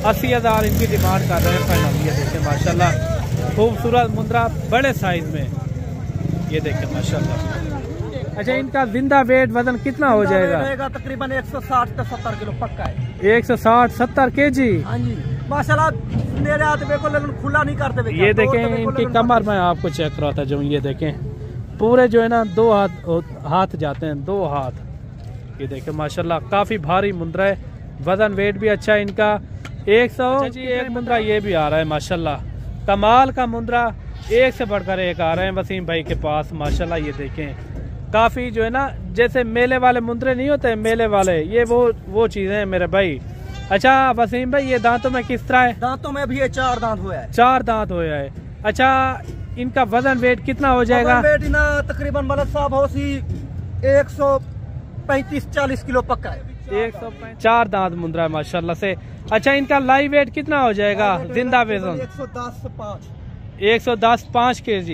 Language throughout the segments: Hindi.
80,000 इनकी डिमांड कर रहे हैं फाइनल। ये देखें माशाल्लाह खूबसूरत मुंद्रा बड़े साइज में, ये देखें माशाल्लाह। अच्छा, इनका जिंदा वेट वजन कितना हो जाएगा? तकरीबन 160 से 70 किलो पक्का है। 160-70 kg। हाँ जी माशाल्लाह, मेरे हाथ बिल्कुल खुला नहीं करते। ये देखें इनकी कमर में आपको चेक कराता जो, ये देखें पूरे जो है ना 2 हाथ जाते हैं, 2 हाथ। ये देखें माशाल्लाह काफी भारी मुंद्रा है, वजन वेट भी अच्छा है इनका। 100 जी एक मुंद्रा ये भी आ रहा है माशाल्लाह, कमाल का मुंद्रा, एक से बढ़कर एक आ रहे हैं वसीम भाई के पास माशाल्लाह। ये देखें काफी जो है ना, जैसे मेले वाले मुंद्रे नहीं होते मेले वाले, ये वो चीजें हैं मेरे भाई। अच्छा वसीम भाई, ये दांतों में किस तरह है? दांतों में भी ये 4 दांत हुआ है। 4 दांत हुआ है। अच्छा, इनका वजन वेट कितना हो जाएगा? वेट ना तकरीबन मलक साहब हो सी 135-40 किलो पक्का है। 4 दांत मुंद्रा है माशाल्लाह से। अच्छा, इनका लाइव वेट कितना हो जाएगा जिंदा वजन? 110-5 kg,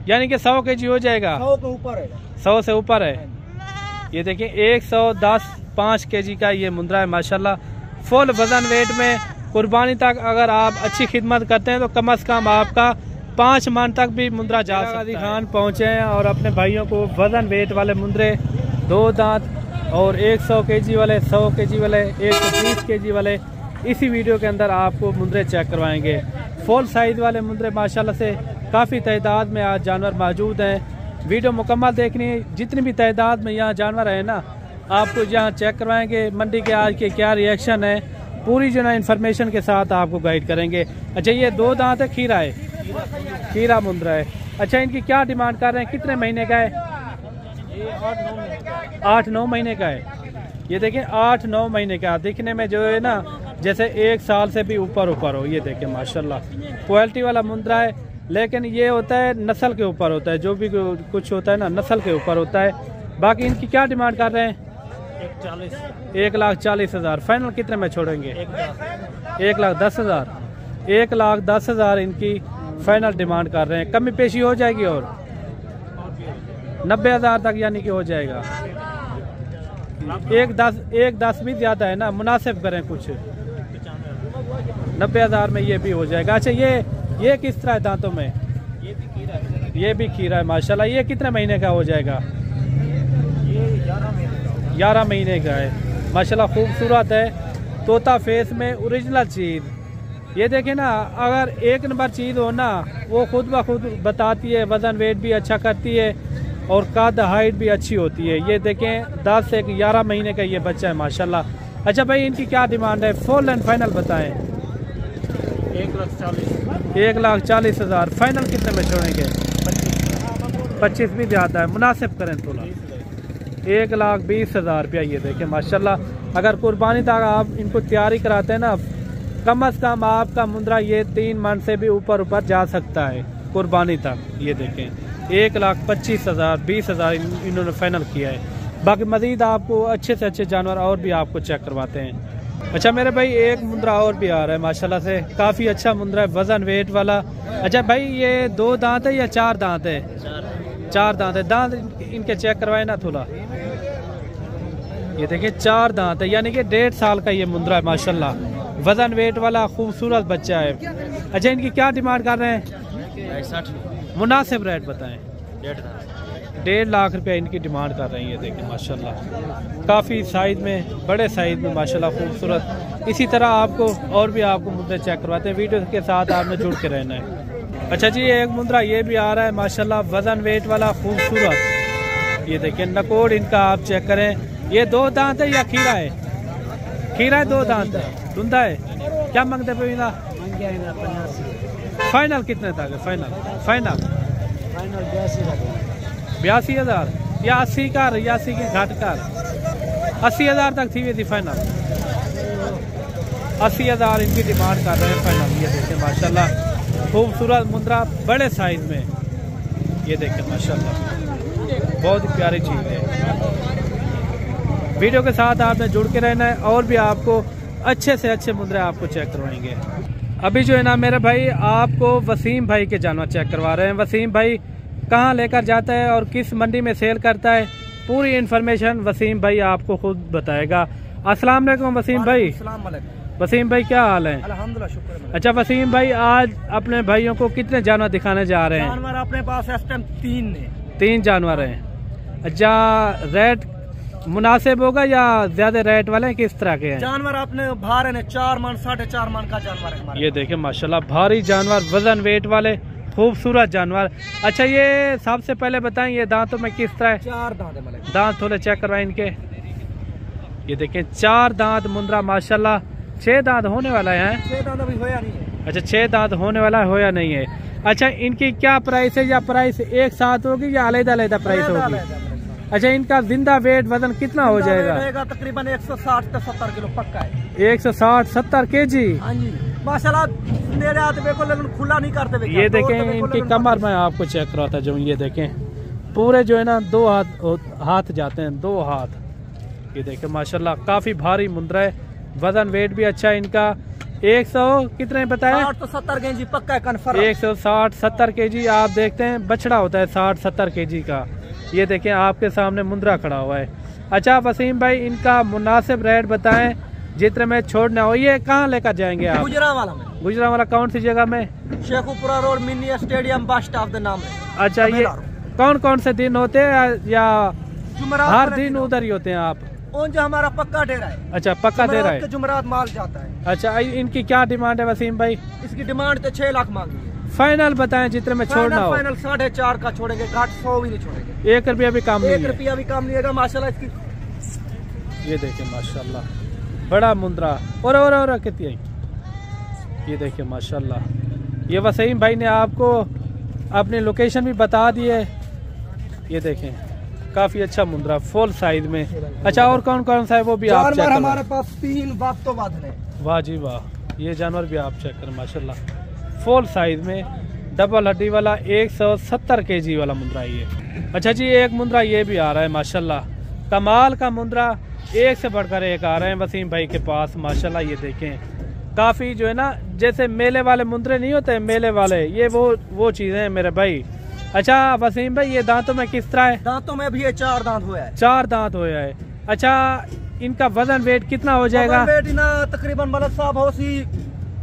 यानी कि 100 kg हो जाएगा। 100 के ऊपर है, 100 से ऊपर है। ये देखिए 110-5 kg का ये मुंद्रा है माशाल्लाह, फुल वजन वेट में। कुर्बानी तक अगर आप अच्छी खिदमत करते हैं तो कम से कम आपका 5 मन तक भी मुंद्रा जा सकता है। खान पहुँचे हैं और अपने भाइयों को वजन वेट वाले मुंद्रे 2 दांत और 100 kg वाले, 100 kg वाले, 120 kg वाले इसी वीडियो के अंदर आपको मुंद्रे चेक करवाएंगे। फुल साइज वाले मुंद्रे माशाल्लाह से काफ़ी तादाद में आज जानवर मौजूद हैं। वीडियो मुकम्मल देखनी है, जितनी भी तादाद में यहाँ जानवर है ना आपको यहाँ चेक करवाएंगे। मंडी के आज के क्या रिएक्शन है पूरी जो ना इन्फॉर्मेशन के साथ आपको गाइड करेंगे। अच्छा, ये 2 दांत है, खीरा है, खीरा मुंद्रा है। अच्छा, इनकी क्या डिमांड कर रहे हैं, कितने महीने का है? 8-9 महीने का है। ये देखें 8-9 महीने का, दिखने में जो है ना जैसे 1 साल से भी ऊपर हो। ये देखें माशाल्लाह क्वालिटी वाला मुंद्रा है, लेकिन ये होता है नस्ल के ऊपर होता है, जो भी कुछ होता है ना नस्ल के ऊपर होता है। बाकी इनकी क्या डिमांड कर रहे हैं? 1,40,000। फाइनल कितने में छोड़ेंगे? 1,10,000। 1,10,000 इनकी फाइनल डिमांड कर रहे हैं। कमी पेशी हो जाएगी और 90,000 तक यानी कि हो जाएगा। 1,10 भी ज्यादा है ना, मुनासिब करें कुछ। 90,000 में ये भी हो जाएगा। अच्छा, ये किस तरह है दांतों में? ये भी खीरा है माशाल्लाह। ये कितने महीने का हो जाएगा? 11 महीने का है माशाल्लाह, खूबसूरत है, तोता फेस में ओरिजिनल चीज़। ये देखें ना, अगर 1 नंबर चीज़ हो ना वो खुद ब खुद बताती है, वजन वेट भी अच्छा करती है और कद हाइट भी अच्छी होती है। ये देखें 10 से 11 महीने का ये बच्चा है माशाल्लाह। अच्छा भाई, इनकी क्या डिमांड है? फुल एंड फाइनल बताएं। 1,40,000। फाइनल कितने में छोड़ेंगे? 25 भी ज़्यादा है, मुनासिब करें थोड़ा। 1,20,000 रुपया। ये देखें माशाल्लाह, अगर कुर्बानी तक आप इनको तैयारी कराते हैं ना, कम से कम आपका मुंद्रा ये 3 मन से भी ऊपर जा सकता है कुर्बानी तक। ये देखें 1,25,000, 20,000 इन्होंने फाइनल किया है। बाकी मजीद आपको अच्छे से अच्छे जानवर और भी आपको चेक करवाते हैं। अच्छा मेरे भाई, एक मुंद्रा और भी आ रहा है माशाल्लाह से, काफ़ी अच्छा मुंद्रा है, वजन वेट वाला। अच्छा भाई, ये 2 दांत है या 4 दांत है? 4 दांत है। दांत इनके चेक करवाए ना थोड़ा। ये देखिए 4 दांत है, यानी कि 1.5 साल का ये मुंद्रा है माशाल्लाह, वजन वेट वाला खूबसूरत बच्चा है। अच्छा, इनकी क्या डिमांड कर रहे हैं? 60। मुनासिब रेट बताएं। 1.5 लाख रुपया इनकी डिमांड कर रही है। देखें माशाल्लाह, काफ़ी साइज में, बड़े साइज में माशाल्लाह खूबसूरत। इसी तरह आपको और भी आपको मुंद्रे चेक करवाते हैं, वीडियो के साथ आपने जुड़ के रहना है। अच्छा जी, एक मुंद्रा ये भी आ रहा है माशाल्लाह, वजन वेट वाला खूबसूरत। ये देखें नकोड़ इनका आप चेक करें। ये 2 दांत है या खीरा है? खीरा है, 2 दांत है, धुंधा है। क्या मांगते पे? 85। फाइनल कितने तक है? फाइनल 82,000 या 80 का, 80 के घाट का 80,000 तक थी फाइनल। 80,000 इनकी डिमांड कर रहे हैं फाइनल। ये देखें माशाल्लाह, खूबसूरत मुंद्रा बड़े साइज में। ये देखें माशाल्लाह, बहुत ही प्यारी चीज़ है। वीडियो के साथ आपने जुड़ के रहना है और भी आपको अच्छे से अच्छे मुंद्रे आपको चेक करवाएंगे। अभी जो है ना मेरे भाई, आपको वसीम भाई के जानवर चेक करवा रहे हैं। वसीम भाई कहाँ लेकर जाता है और किस मंडी में सेल करता है, पूरी इन्फॉर्मेशन वसीम भाई आपको खुद बताएगा। अस्सलाम वालेकुम वसीम भाई। वसीम भाई क्या हाल है? अल्हम्दुलिल्लाह, शुक्र है। अच्छा वसीम भाई, आज अपने भाइयों को कितने जानवर दिखाने जा रहे हैं? जानवर अपने पास इस टाइम 3 जानवर हैं। अच्छा, रेट मुनासिब होगा या ज्यादा रेट वाले हैं, किस तरह के हैं जानवर? अपने भारे ने 4 मन 4.5 मन का जानवर है हमारे। ये देखें माशाल्लाह, भारी जानवर, वजन वेट वाले खूबसूरत जानवर। अच्छा, ये सबसे पहले बताएं, ये दांतों में किस तरह है? 4 दांत है मलिक। दांत थोड़े चेक करवाएं इनके। ये देखें 4 दांत मुंद्रा माशाल्लाह। 6 दांत होने वाला है? 6 दांत अभी होया नहीं है। अच्छा, 6 दांत होने वाला है, होया नहीं है। अच्छा, इनकी क्या प्राइस है, या प्राइस एक साथ होगी या अलग-अलग प्राइस होगी? अच्छा, इनका जिंदा वेट वजन कितना हो जाएगा? तकरीबन 160 से 70 किलो पक्का है। 160-70 kg। हाँ जी माशाल्लाह, मेरे हाथ बिल्कुल खुला नहीं करते। ये देखें इनकी कमर में आपको चेक कराता जो, ये देखें पूरे जो है ना 2 हाथ जाते हैं, 2 हाथ। ये देखें माशाल्लाह, काफी भारी मुंद्रा है, वजन वेट भी अच्छा है इनका। 100 कितने बताया? 60-70 kg पक्का है, कन्फर्म। 160-70 kg। आप देखते हैं बछड़ा होता है 60-70 kg का। ये देखें आपके सामने मुंद्रा खड़ा हुआ है। अच्छा वसीम भाई, इनका मुनासिब रेट बताएं जितने में छोड़ना हो। ये कहाँ लेकर जाएंगे आप? गुजरावाला में। गुजरावाला कौन सी जगह में? Sheikhupura road, mini stadium, bus stop के नाम है। अच्छा, ये कौन कौन से दिन होते हैं या जुमेरात हर दिन उधर ही होते हैं आप? जो हमारा पक्का डेरा है। अच्छा, पक्का डेरा है। जुमेरात माल जाता है। अच्छा, इनकी क्या डिमांड है वसीम भाई? इसकी डिमांड तो 6 लाख मांगी है। फाइनल बताएं जितने में छोड़ना हो। फाइनल 4.5 का छोड़ेंगे, 100 भी नहीं छोड़ेंगे। 1 रुपया भी कम नहीं है। 1 रुपया भी कम नहीं है माशाल्लाह इसकी। ये देखें माशाल्लाह, बड़ा मुंद्रा। और कितनी आई? ये देखिए माशाल्लाह, ये वसीम भाई ने आपको अपनी लोकेशन भी बता दी है। ये देखें काफी अच्छा मुंद्रा, फुल साइज में। अच्छा, और कौन कौन सा है वो भी आप चेक करें। हमारे पास 3 बातों है। वाह जी वाह, ये जानवर भी आप चेक करें माशाल्लाह, फुल साइज में, डबल हड्डी वाला, 170 kg वाला मुंद्रा ये। अच्छा जी, एक मुंद्रा ये भी आ रहा है माशाल्लाह, कमाल का मुंद्रा, एक से बढ़कर एक आ रहे हैं वसीम भाई के पास माशाल्लाह। ये देखें काफी जो है ना, जैसे मेले वाले मुंद्रे नहीं होते, मेले वाले, ये वो चीजें हैं मेरे भाई। अच्छा वसीम भाई, ये दांतों में किस तरह है? दांतों में भी ये 4 दांत हुआ है। 4 दांत हुआ है। अच्छा, इनका वजन वेट कितना हो जाएगा? वेट ना तकरीबन मलक साहब हो सी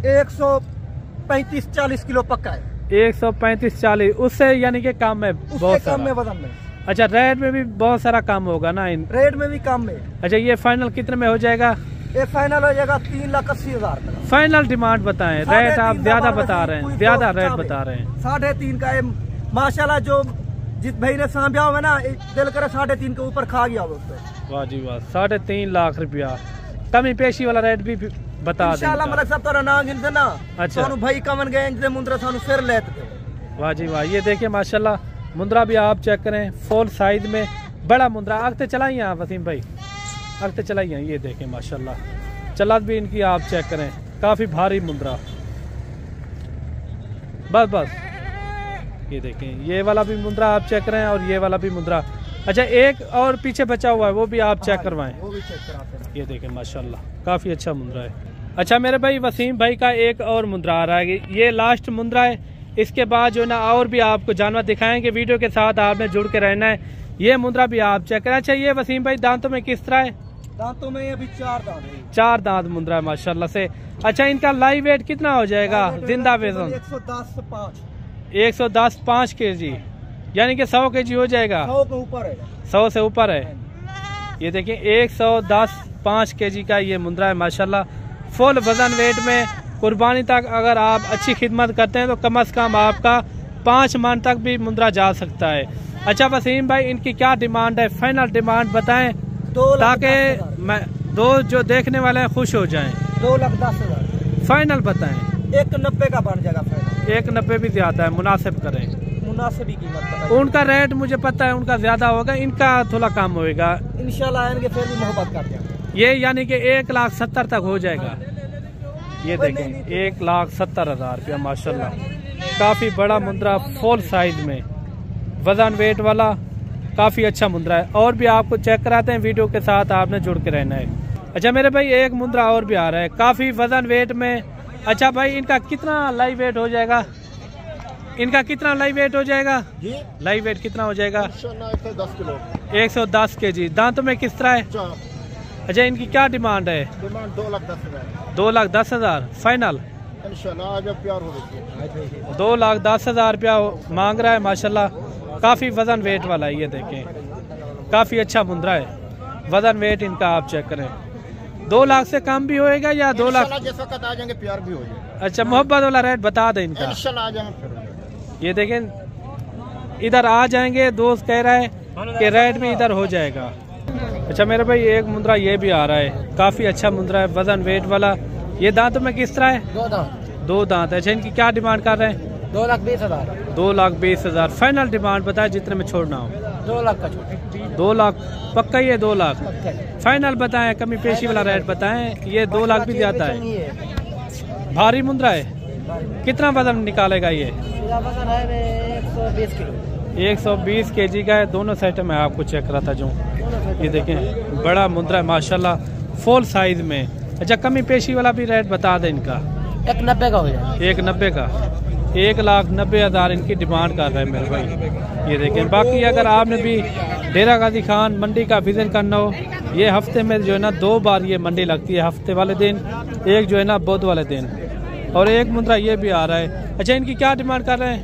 135-40 किलो पक्का है। 135-40, उससे यानी कि कम है, बहुत कम में वजन में। अच्छा, रेट में भी बहुत सारा कम होगा ना? रेट में भी कम है। अच्छा, ये फाइनल कितने में हो जाएगा? ये फाइनल हो जाएगा 3,80,000 का। फाइनल डिमांड बताएं। रेट आप ज्यादा बता रहे हैं, ज्यादा रेट बता रहे हैं। 3.5 का है माशाल्लाह। जो जिस भाई ने सांभा हुआ ना, दिल करे 3.5 के ऊपर खा गया। वाह जी वाह, 3.5 लाख रुपया। कमी पेशी वाला रेट भी बता दें इंशाल्लाह। मलक साहब तारा नाम गिनते ना। अच्छा, सानू भाई कमन गए जिसे मुंद्रा सानू फिर लेते थे। वाह जी वाह, ये देखिए माशाल्लाह, मुंद्रा भी आप चेक करें, फुल साइज में, बड़ा मुंद्रा। आगते चलाइए आप वसीम भाई, आगते चलाइए। ये देखें माशाल्लाह, चलात भी इनकी आप चेक करें, काफी भारी मुंद्रा। बस ये देखें, ये वाला भी मुंद्रा आप चेक करें और ये वाला भी मुंद्रा। अच्छा, एक और पीछे बचा हुआ है, वो भी आप चेक करवाएं। वो भी चेक कराते हैं। ये देखें माशाल्लाह, काफी अच्छा मुंद्रा है। अच्छा मेरे भाई, वसीम भाई का एक और मुंद्रा आ रहा है, ये लास्ट मुंद्रा है। इसके बाद जो ना और भी आपको जानवर दिखाएंगे, वीडियो के साथ आपने जुड़ के रहना है। ये मुंद्रा भी आप चेक करें। अच्छा, ये वसीम भाई दांतों में किस तरह है? दांतों में अभी 4 दांत है। 4 दांत मुंद्रा है माशाल्लाह से। अच्छा, इनका लाइव वेट कितना हो जाएगा जिंदा वजन? 110-5 kg, यानी कि 100 kg हो जाएगा। 100 के ऊपर है। 100 से ऊपर है। ये देखिए 110-5 kg का ये मुंद्रा है माशाल्लाह, फुल वजन वेट में। कुर्बानी तक अगर आप अच्छी खिदमत करते हैं तो कम से कम आपका 5 मन तक भी मुंद्रा जा सकता है। अच्छा वसीम भाई, इनकी क्या डिमांड है? फाइनल डिमांड बताएं ताकि मैं जो देखने वाले हैं खुश हो जाएं। 2,10,000 फाइनल बताएं। 190 का बन जाएगा फाइनल। 190 भी ज्यादा है, मुनासिब करें। मुनासिब ही कीमत बताइए। उनका रेट मुझे पता है, उनका ज्यादा होगा, इनका थोड़ा कम होगा इंशाल्लाह। आएंगे फिर भी मोहब्बत करते हैं। ये यानी कि 1,70,000 तक हो जाएगा। ये देखें 1,70,000 रुपया माशाल्लाह, काफी बड़ा मुंद्रा, फुल साइज में, वजन वेट वाला, काफी अच्छा मुंद्रा है। और भी आपको चेक कराते हैं, वीडियो के साथ आपने जुड़ के रहना है। अच्छा मेरे भाई, एक मुंद्रा और भी आ रहा है, काफी वजन वेट में। अच्छा भाई, इनका कितना लाइव वेट हो जाएगा? इनका कितना लाइव वेट हो जाएगा जी? लाइव वेट कितना हो जाएगा? 110 किलो। 110 kg। दांतों में किस तरह है? अच्छा, इनकी क्या डिमांड है? डिमांड 2,10,000। 2,10,000 फाइनल। इंशाल्लाह जब प्यार हो 2,10,000 रुपया मांग रहा है माशाल्लाह। काफ़ी वजन वेट वाला है, ये देखें काफ़ी अच्छा मुंद्रा है। वजन वेट इनका आप चेक करें। 2 लाख से कम भी होएगा या 2 लाख? जिस वक्त आ जाएंगे प्यार भी हो जाएगा। अच्छा, मोहब्बत वाला रेट बता दें इनका। इंशाल्लाह आ जाएंगे। ये देखें इधर आ जाएंगे, दोस्त कह रहा है कि रेट भी इधर हो जाएगा। अच्छा मेरे भाई एक मुंद्रा ये भी आ रहा है, काफ़ी अच्छा मुंद्रा है, वजन वेट वाला। ये दांतों में किस तरह है? 2 दांत। 2 दांत है। अच्छा इनकी क्या डिमांड कर रहे हैं? 2,20,000। 2,20,000 फाइनल डिमांड बताए जितने में छोड़ना हो। 2 लाख का छोटा। 2 लाख पक्का ही है? 2 लाख फाइनल बताएं, कमी पेशी वाला रेट बताएं। ये 2 लाख भी जाता है। भारी मुंद्रा है, कितना वजन निकालेगा ये? 120 किलो। 120 kg का है। दोनों सेट में आपको चेक करा था जो ये देखें बड़ा मुंद्रा है माशाल्लाह, फुल साइज में। अच्छा कमी पेशी वाला भी रेट बता दें इनका। 190 का हो जाएगा। 190 का। 1,90,000 इनकी डिमांड कर रहे हैं मेरे भाई। ये देखें बाकी अगर आपने भी डेरा गाजी खान मंडी का विजिट करना हो, ये हफ्ते में जो है ना 2 बार ये मंडी लगती है, हफ्ते वाले दिन एक जो है ना बुध वाले दिन। और एक मुंद्रा ये भी आ रहा है। अच्छा इनकी क्या डिमांड कर रहे हैं?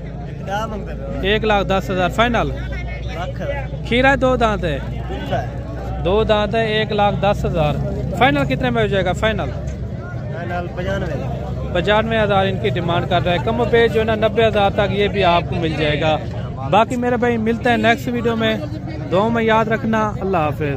1,10,000 फाइनल। खीरा 2 दांत है। 2 दांत है। 1,10,000 फाइनल कितने में हो जाएगा? फाइनल 95,000 इनकी डिमांड कर रहा है। कम पे जो है ना 90,000 तक ये भी आपको मिल जाएगा। बाकी मेरे भाई मिलते हैं नेक्स्ट वीडियो में। दुआ में याद रखना। अल्लाह हाफिज।